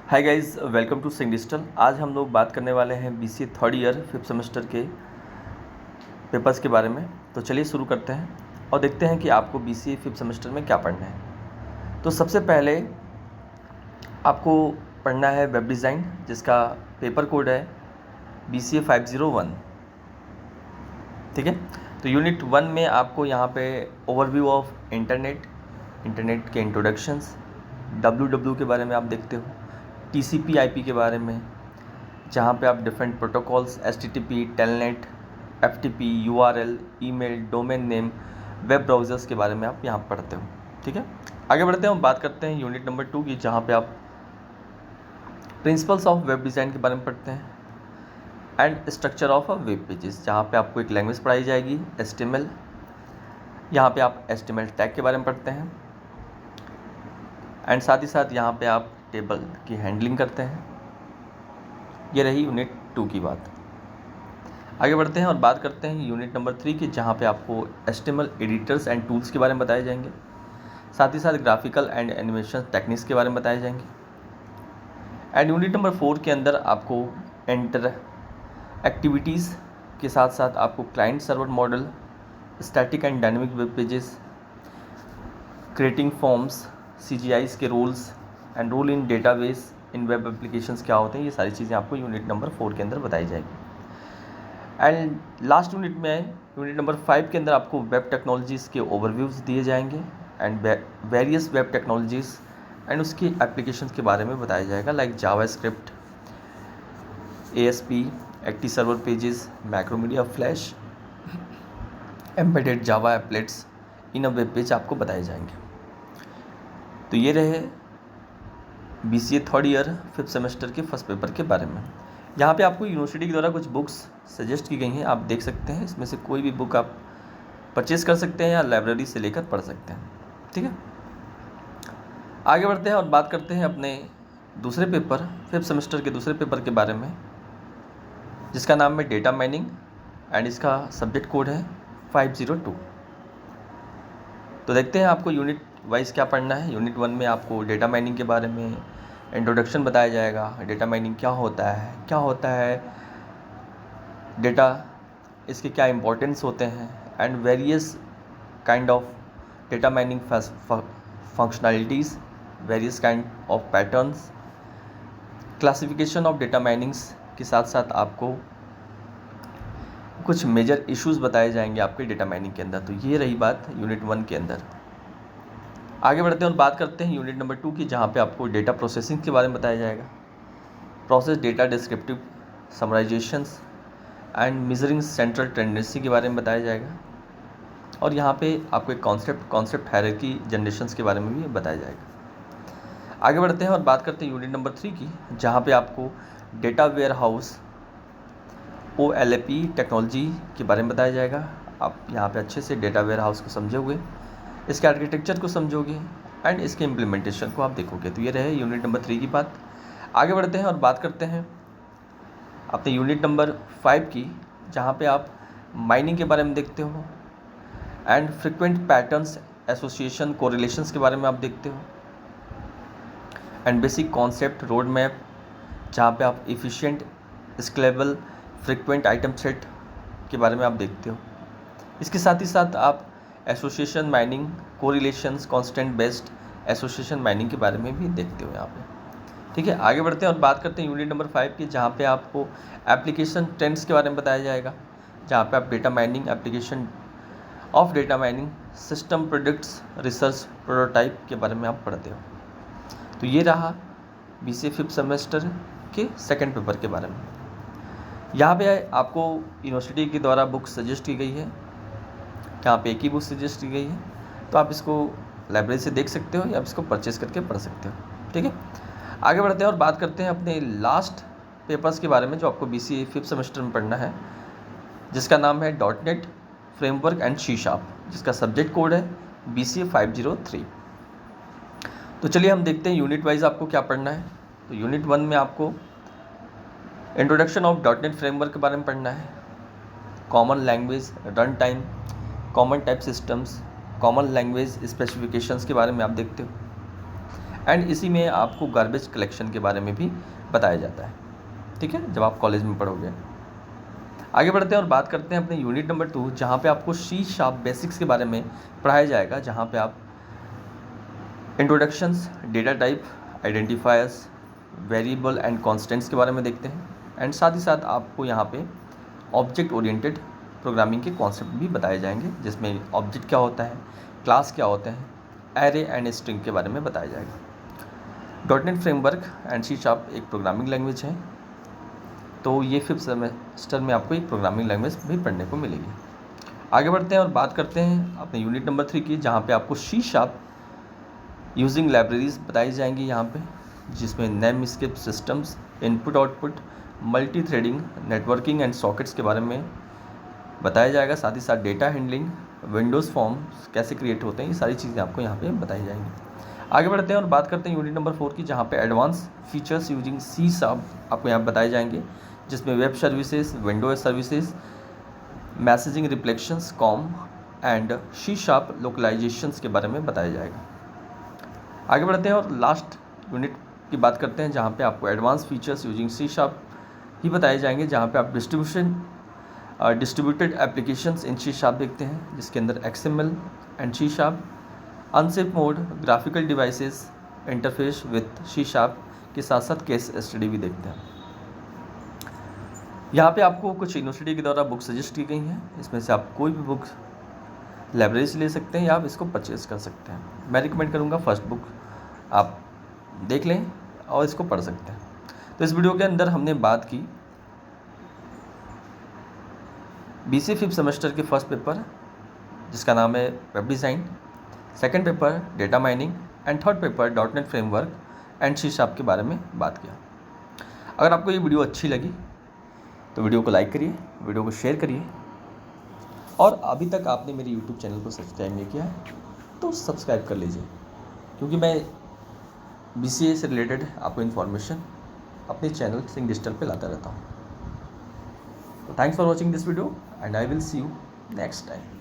Hi guys, welcome to Singh digital. आज हम लोग बात करने वाले हैं BCA third year fifth semester के पेपर्स के बारे में। तो चलिए शुरू करते हैं और देखते हैं कि आपको बीसीए फिफ्थ सेमेस्टर में क्या पढ़ना है। तो सबसे पहले आपको पढ़ना है वेब डिज़ाइन, जिसका पेपर कोड है BCA 501। ठीक है, तो यूनिट 1 में आपको यहाँ पे ओवरव्यू ऑफ इंटरनेट के इंट्रोडक्शंस, WW के बारे में आप देखते हो, TCP/IP के बारे में, जहाँ पे आप different protocols HTTP, telnet, FTP, URL, email, domain name, web browsers के बारे में आप यहाँ पढ़ते हो। ठीक है, आगे बढ़ते हैं और बात करते हैं यूनिट नंबर 2 की, जहाँ पे आप प्रिंसिपल्स ऑफ वेब डिज़ाइन के बारे में पढ़ते हैं and structure of a web pages, जहाँ पे आपको एक लैंग्वेज पढ़ाई जाएगी HTML। यहाँ पे आप HTML टैग के बारे में पढ़ते हैं एंड साथ ही साथ यहाँ पे आप टेबल की हैंडलिंग करते हैं। ये रही यूनिट 2 की बात। आगे बढ़ते हैं और बात करते हैं यूनिट नंबर 3 की, जहाँ पे आपको HTML एडिटर्स एंड टूल्स के बारे में बताए जाएंगे, साथ ही साथ ग्राफिकल एंड एनिमेशन टेक्निक्स के बारे में बताए जाएंगे। एंड यूनिट नंबर 4 के अंदर आपको एंटर एक्टिविटीज़ के साथ साथ आपको client server model, static and dynamic web pages, creating forms, CGIs के roles and role in database in web applications क्या होते हैं, ये सारी चीज़ें आपको यूनिट नंबर 4 के अंदर बताई जाएगी। एंड लास्ट यूनिट में यूनिट नंबर 5 के अंदर आपको वेब टेक्नोलॉजीज़ के ओवरव्यूज़ दिए जाएंगे and various web technologies and उसकी एप्लीकेशंस के बारे में बताया जाएगा, like JavaScript, ASP, active server pages, Macromedia, flash, embedded Java एप्लेट्स in a web page आपको बताए जाएंगे। तो ये रहे BCA third year fifth semester के फर्स्ट पेपर के बारे में। यहाँ पे आपको यूनिवर्सिटी के द्वारा कुछ बुक्स सजेस्ट की गई हैं, आप देख सकते हैं। इसमें से कोई भी बुक आप परचेज़ कर सकते हैं या लाइब्रेरी से लेकर पढ़ सकते हैं। ठीक है, आगे बढ़ते हैं और बात करते हैं अपने दूसरे पेपर, फिफ्थ सेमेस्टर के दूसरे पेपर के बारे में, जिसका नाम है डेटा माइनिंग एंड इसका सब्जेक्ट कोड है 502। तो देखते हैं आपको यूनिट वाइज क्या पढ़ना है। यूनिट 1 में आपको डेटा माइनिंग के बारे में इंट्रोडक्शन बताया जाएगा, डेटा माइनिंग क्या होता है डेटा, इसके क्या इंपॉर्टेंस होते हैं and various kind of data mining functionalities, various kind of patterns, classification of data minings के साथ साथ आपको कुछ मेजर इश्यूज़ बताए जाएंगे आपके डेटा माइनिंग के अंदर। तो ये रही बात यूनिट 1 के अंदर। आगे बढ़ते हैं और बात करते हैं यूनिट नंबर 2 की, जहाँ पे आपको डेटा प्रोसेसिंग के बारे में बताया जाएगा, process data descriptive summarisations and measuring central tendency के बारे में बताया जाएगा। और यहाँ पे आपको एक कॉन्सेप्ट हायरार्की जनरेशंस के बारे में भी बताया जाएगा। आगे बढ़ते हैं और बात करते हैं यूनिट नंबर 3 की, जहाँ पे आपको data warehouse OLAP technology के बारे में बताया जाएगा। आप यहाँ पे अच्छे से डेटा वेयर हाउस को समझोगे, इसके आर्किटेक्चर को समझोगे एंड इसके इम्प्लीमेंटेशन को आप देखोगे। तो ये रहे यूनिट नंबर 3 की बात। आगे बढ़ते हैं और बात करते हैं अपने यूनिट नंबर 5 की, जहाँ पे आप माइनिंग के बारे में देखते हो and frequent patterns association correlations के बारे में आप देखते हो and basic concept road map, जहाँ पे आप efficient scalable frequent item set के बारे में आप देखते हो। इसके साथ ही साथ आप association mining, correlations, constant based association mining के बारे में भी देखते हो यहाँ पे। ठीक है, आगे बढ़ते हैं और बात करते हैं यूनिट नंबर 5 की, जहाँ पे आपको एप्लीकेशन ट्रेंड्स के बारे में बताया जाएगा, जहाँ पे आप data mining, application of data mining, system products, research, prototype के बारे में आप पढ़ते हो। तो ये रहा BCA फिफ्थ सेमेस्टर के सेकेंड पेपर के बारे में। यहाँ पे आपको यूनिवर्सिटी के द्वारा बुक सजेस्ट की गई है, यहाँ पे एक ही बुक सजेस्ट की गई है, तो आप इसको लाइब्रेरी से देख सकते हो या आप इसको परचेज़ करके पढ़ सकते हो। ठीक है, आगे बढ़ते हैं और बात करते हैं अपने लास्ट पेपर्स के बारे में, जो आपको BCA फिफ्थ सेमेस्टर में पढ़ना है, जिसका नाम है .NET फ्रेमवर्क एंड C#, जिसका सब्जेक्ट कोड है BCA 503। तो चलिए हम देखते हैं यूनिट वाइज आपको क्या पढ़ना है। तो यूनिट 1 में आपको इंट्रोडक्शन ऑफ .NET फ्रेमवर्क के बारे में पढ़ना है, common language, run time, common type systems, common language specifications के बारे में आप देखते हो एंड इसी में आपको गार्बेज कलेक्शन के बारे में भी बताया जाता है, ठीक है, जब आप कॉलेज में पढ़ोगे। आगे बढ़ते हैं और बात करते हैं अपने यूनिट नंबर 2, जहाँ पे आपको सी शार्प बेसिक्स के बारे में पढ़ाया जाएगा, जहाँ पे आप introductions, data type, identifiers, variable and constants के बारे में देखते हैं। एंड साथ ही साथ आपको यहाँ पे ऑब्जेक्ट ओरिएंटेड प्रोग्रामिंग के कॉन्सेप्ट भी बताए जाएंगे, जिसमें ऑब्जेक्ट क्या होता है, क्लास क्या होते हैं, एरे एंड स्ट्रिंग के बारे में बताया जाएगा। Dot net framework and C sharp एक प्रोग्रामिंग लैंग्वेज है, तो ये 5th सेमेस्टर में आपको एक प्रोग्रामिंग लैंग्वेज भी पढ़ने को मिलेगी। आगे बढ़ते हैं और बात करते हैं अपने यूनिट नंबर 3 की, जहाँ पे आपको सी शार्प यूजिंग लाइब्रेरीज बताई जाएंगी यहाँ पे, जिसमें namespace systems, input output, multi threading, networking and sockets के बारे में बताया जाएगा। साथ ही साथ डेटा हैंडलिंग, विंडोज़ फॉर्म्स कैसे क्रिएट होते हैं, ये सारी चीज़ें आपको यहाँ पे बताई जाएंगी। आगे बढ़ते हैं और बात करते हैं यूनिट नंबर 4 की, जहाँ पे advance features using C sharp आपको यहाँ बताए जाएंगे, जिसमें web services, Windows services, messaging reflections, COM and C sharp localisations के बारे में बताया जाएगा। आगे बढ़ते हैं और लास्ट यूनिट की बात करते हैं, जहाँ पे आपको advance features using C sharp ही बताए जाएंगे, जहाँ पे आप distributed applications in C sharp देखते हैं, जिसके अंदर XML and C sharp, unsafe mode, graphical devices, interface with C sharp के साथ साथ केस स्टडी भी देखते हैं। यहाँ पे आपको कुछ यूनिवर्सिटी के द्वारा बुक सजेस्ट की गई हैं, इसमें से आप कोई भी बुक लाइब्रेरी से ले सकते हैं या आप इसको परचेज कर सकते हैं। मैं रिकमेंड करूँगा फर्स्ट बुक आप देख लें और इसको पढ़ सकते हैं। तो इस वीडियो के अंदर हमने बात की BCA 5th सेमेस्टर के फर्स्ट पेपर, जिसका नाम है web design, second paper data mining and third paper dot net framework and C sharp के बारे में बात किया। अगर आपको ये वीडियो अच्छी लगी तो वीडियो को लाइक करिए, वीडियो को शेयर करिए, और अभी तक आपने मेरे YouTube चैनल को सब्सक्राइब नहीं किया है तो सब्सक्राइब कर लीजिए, क्योंकि मैं BCA से रिलेटेड आपको इन्फॉर्मेशन अपने चैनल सिंह डिजिटल पे लाता रहता हूँ। तो thanks for watching this video and I will see you next time.